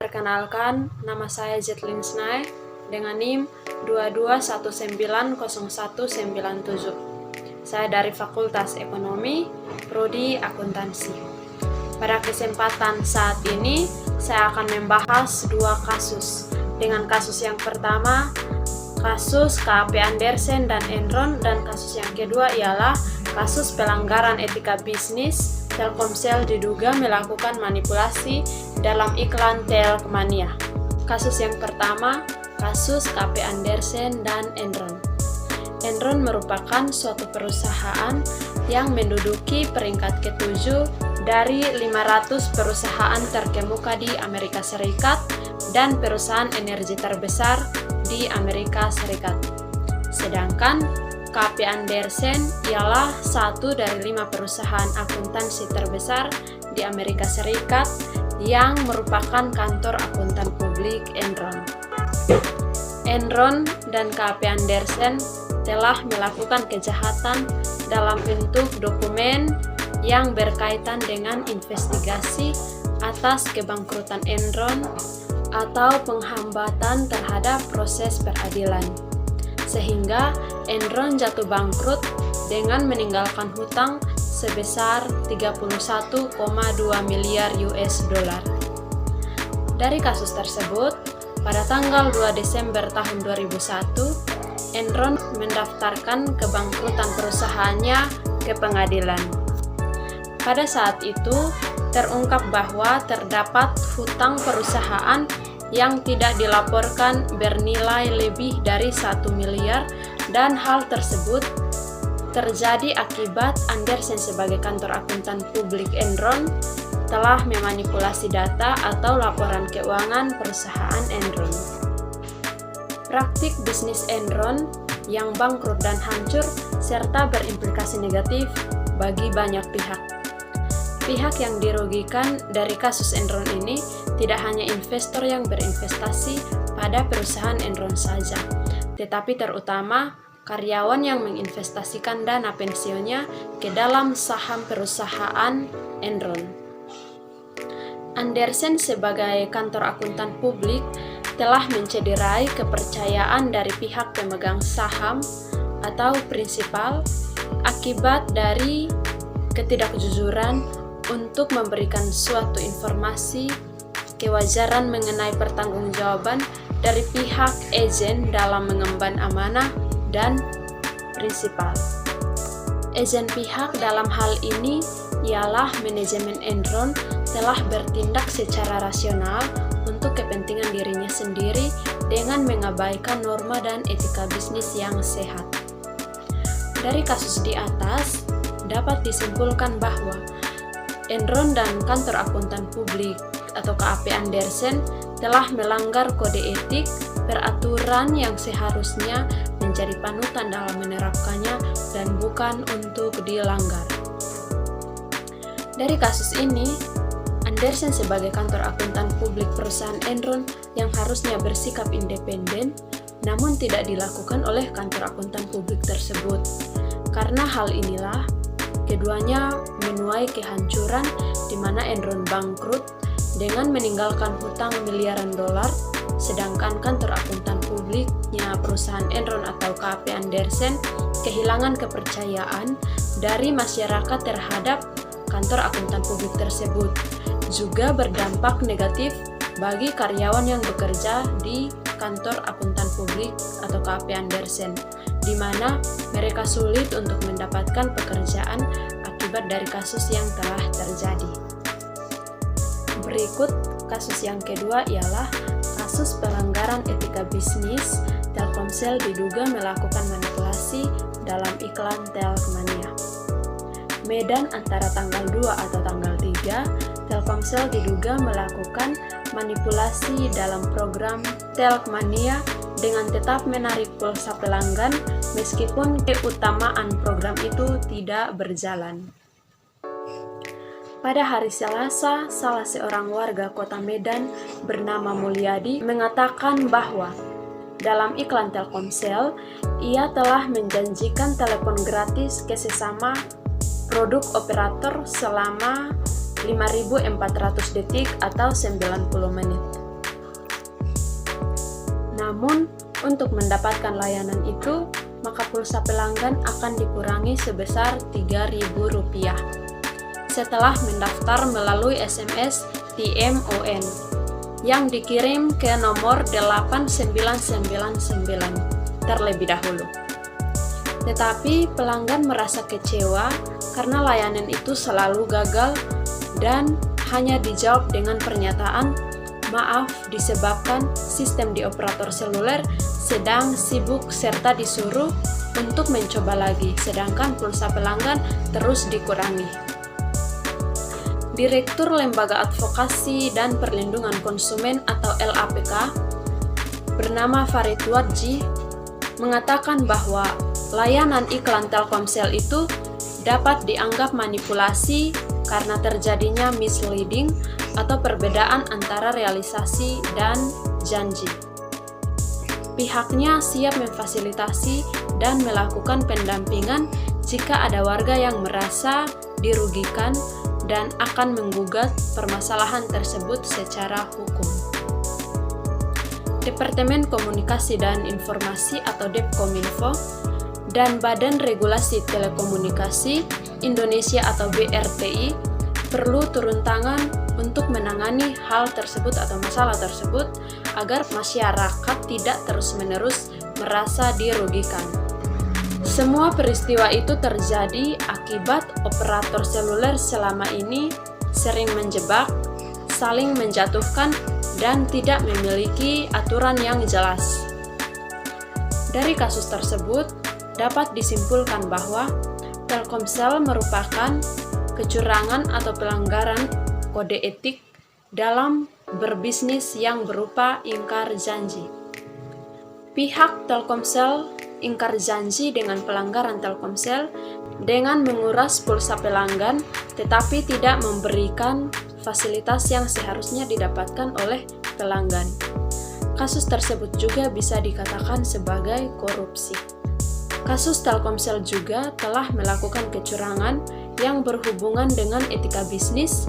Perkenalkan, nama saya Jetlin Snai dengan NIM 22190197. Saya dari Fakultas Ekonomi, Prodi Akuntansi. Pada kesempatan saat ini, saya akan membahas dua kasus. Dengan kasus yang pertama, kasus KAP Andersen dan Enron, dan kasus yang kedua ialah kasus pelanggaran etika bisnis. Telkomsel diduga melakukan manipulasi dalam iklan Telkmania. Kasus yang pertama, kasus KAP Andersen dan Enron. Enron merupakan suatu perusahaan yang menduduki peringkat ke-7 dari 500 perusahaan terkemuka di Amerika Serikat dan perusahaan energi terbesar di Amerika Serikat. Sedangkan KAP Andersen ialah satu dari 5 perusahaan akuntansi terbesar di Amerika Serikat yang merupakan kantor akuntan publik Enron. Enron dan KAP Andersen telah melakukan kejahatan dalam bentuk dokumen yang berkaitan dengan investigasi atas kebangkrutan Enron atau penghambatan terhadap proses peradilan, sehingga Enron jatuh bangkrut dengan meninggalkan hutang sebesar 31,2 miliar US dollar. Dari kasus tersebut, pada tanggal 2 Desember tahun 2001, Enron mendaftarkan kebangkrutan perusahaannya ke pengadilan. Pada saat itu, terungkap bahwa terdapat hutang perusahaan yang tidak dilaporkan bernilai lebih dari 1 miliar, dan hal tersebut terjadi akibat Andersen sebagai kantor akuntan publik Enron telah memanipulasi data atau laporan keuangan perusahaan Enron. Praktik bisnis Enron yang bangkrut dan hancur serta berimplikasi negatif bagi banyak pihak. Pihak yang dirugikan dari kasus Enron ini tidak hanya investor yang berinvestasi pada perusahaan Enron saja, tetapi terutama karyawan yang menginvestasikan dana pensiunnya ke dalam saham perusahaan Enron. Andersen sebagai kantor akuntan publik telah mencederai kepercayaan dari pihak pemegang saham atau prinsipal akibat dari ketidakjujuran untuk memberikan suatu informasi kewajaran mengenai pertanggungjawaban dari pihak agen dalam mengemban amanah dan prinsipal. Agen pihak dalam hal ini ialah manajemen Enron telah bertindak secara rasional untuk kepentingan dirinya sendiri dengan mengabaikan norma dan etika bisnis yang sehat. Dari kasus di atas, dapat disimpulkan bahwa Enron dan kantor akuntan publik atau KAP Andersen telah melanggar kode etik peraturan yang seharusnya menjadi panutan dalam menerapkannya dan bukan untuk dilanggar. Dari kasus ini, Andersen sebagai kantor akuntan publik perusahaan Enron yang harusnya bersikap independen, namun tidak dilakukan oleh kantor akuntan publik tersebut. Karena hal inilah, keduanya menuai kehancuran di mana Enron bangkrut dengan meninggalkan hutang miliaran dolar, sedangkan kantor akuntan publiknya perusahaan Enron atau KAP Andersen kehilangan kepercayaan dari masyarakat terhadap kantor akuntan publik tersebut. Juga berdampak negatif bagi karyawan yang bekerja di kantor akuntan publik atau KAP Andersen, di mana mereka sulit untuk mendapatkan pekerjaan akibat dari kasus yang telah terjadi. Berikut kasus yang kedua ialah kasus pelanggaran etika bisnis. Telkomsel diduga melakukan manipulasi dalam iklan Telkmania. Medan antara tanggal 2 atau tanggal 3, Telkomsel diduga melakukan manipulasi dalam program Telkmania dengan tetap menarik pulsa pelanggan meskipun keutamaan program itu tidak berjalan. Pada hari Selasa, salah seorang warga kota Medan bernama Mulyadi mengatakan bahwa dalam iklan Telkomsel, ia telah menjanjikan telepon gratis ke sesama produk operator selama 5.400 detik atau 90 menit. Namun, untuk mendapatkan layanan itu, maka pulsa pelanggan akan dikurangi sebesar Rp3.000 setelah mendaftar melalui SMS TMON yang dikirim ke nomor 8999 terlebih dahulu. Tetapi pelanggan merasa kecewa karena layanan itu selalu gagal dan hanya dijawab dengan pernyataan, "Maaf, disebabkan sistem di operator seluler sedang sibuk," serta disuruh untuk mencoba lagi, sedangkan pulsa pelanggan terus dikurangi. Direktur Lembaga Advokasi dan Perlindungan Konsumen atau LAPK bernama Farid Wadji mengatakan bahwa layanan iklan Telkomsel itu dapat dianggap manipulasi karena terjadinya misleading atau perbedaan antara realisasi dan janji. Pihaknya siap memfasilitasi dan melakukan pendampingan jika ada warga yang merasa dirugikan dan akan menggugat permasalahan tersebut secara hukum. Departemen Komunikasi dan Informasi atau Depkominfo dan Badan Regulasi Telekomunikasi Indonesia atau BRTI perlu turun tangan untuk menangani hal tersebut atau masalah tersebut agar masyarakat tidak terus-menerus merasa dirugikan. Semua peristiwa itu terjadi akibat operator seluler selama ini sering menjebak, saling menjatuhkan, dan tidak memiliki aturan yang jelas. Dari kasus tersebut, dapat disimpulkan bahwa Telkomsel merupakan kecurangan atau pelanggaran kode etik dalam berbisnis yang berupa ingkar janji. Pihak Telkomsel ingkar janji dengan pelanggaran Telkomsel dengan menguras pulsa pelanggan tetapi tidak memberikan fasilitas yang seharusnya didapatkan oleh pelanggan. Kasus tersebut juga bisa dikatakan sebagai korupsi. Kasus Telkomsel juga telah melakukan kecurangan yang berhubungan dengan etika bisnis